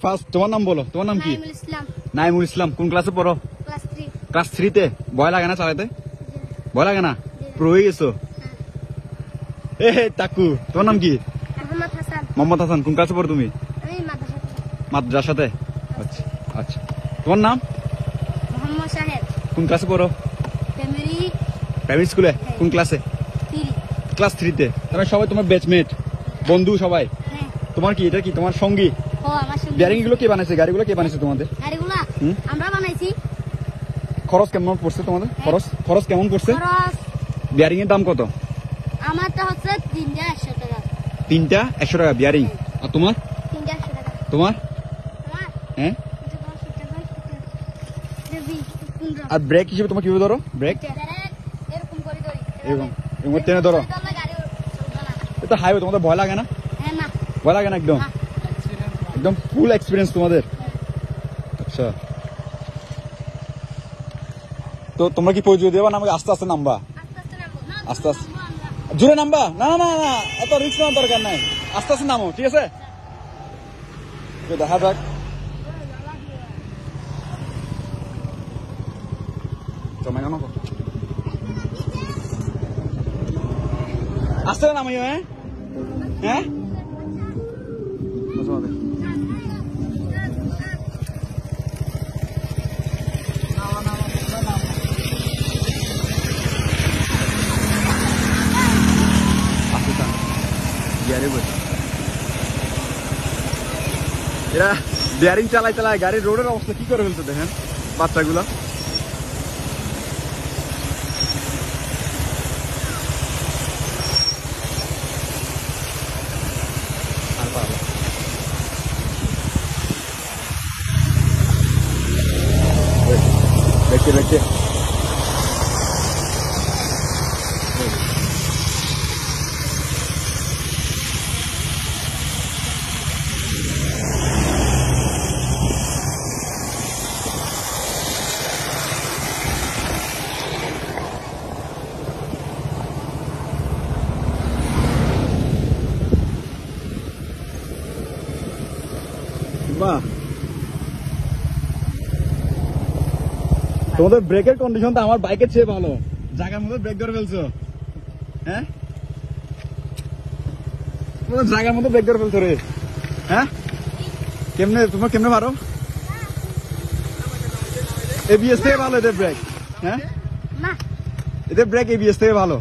First তোমার নাম বলো, তোমার নাম কি? নাইমুল ইসলাম। নাইমুল ইসলাম। কোন ক্লাসে পড়ো? ক্লাস 3। ক্লাস 3 তে। ভয় লাগে না চালাতে? ভয় লাগে না? প্রো হয়ে গেছো? এ টাকু, তোমার নাম কি? মোহাম্মদ হাসান। মোহাম্মদ হাসান। কোন ক্লাসে পড়ো তুমি? আমি মাদ্রাসাতে। মাদ্রাসাতে। আচ্ছা আচ্ছা। তোমার নাম? মোহাম্মদ শাহেদ। কোন ক্লাসে পড়ো? প্রাইমারি স্কুলে। কোন ক্লাসে? 3। ক্লাস 3 তে। তাহলে সবাই তোমার ব্যাচমেট, বন্ধু সবাই? হ্যাঁ। তোমার কি এটা কি তোমার সঙ্গী? ও আমার সঙ্গে। বিয়ারিং গুলো কে বানাইছে? গাড়িগুলো কে বানাইছে তোমাদের? গাড়িগুলা আমরা বানাইছি। খরচ কেমন পড়ছে তোমাদের? খরচ কেমন পড়ছে? খরচ বিয়ারিং এর দাম কত? আমারটা হচ্ছে 3টা 100 টাকা। 3টা 100 টাকা বিয়ারিং। আর তোমার? 3টা 100 টাকা। তোমার? আমার হ্যাঁ। এটা 10 টাকা। দেবি 15। আর ব্রেক হিসেবে তোমার কিভাবে ধরো? ব্রেক এরকম করে ধরি। এরকম এরকম টেনে ধরো। তাহলে গাড়ি চলবে না। এটা হাইওয়ে, তোমাদের ভয় লাগে না? হ্যাঁ না। ভয় লাগে না একদম? না। একদম ফুল এক্সপিরিয়েন্স তোমাদের। আচ্ছা, তো তোমরা কি পরিচয় দেবা না আমাকে আস্তে আস্তে নামবা? আস্তে আস্তে নামবো। না, আস্তে আস্তে নামবো আমরা। জোরে নামবা? না না না না, এত রিস্ক নেওয়ার দরকার নাই, আস্তে আস্তে নামো, ঠিক আছে? তো দেখা যাক। আস্তে নামাইও। হ্যাঁ হ্যাঁ। এরা বিয়ারিং চালায় চালায় গাড়ির রোডের অবস্থা কি করে ফেলছে দেখেন বাচ্চাগুলো। দেখে দেখে বাহ, তোমাদের ব্রেকের কন্ডিশন তো আমার বাইকের চেয়ে ভালো, জায়গার মধ্যে ব্রেক ধরে ফেলছো। হ্যাঁ, তোমাদের জায়গার মধ্যে ব্রেক ধরে ফেলছো রে। হ্যাঁ, কেমনে তোমরা কেমনে পারো? এবিএস থেকে ভালো এদের ব্রেক। হ্যাঁ না, এদের ব্রেক এবিএস থেকে ভালো।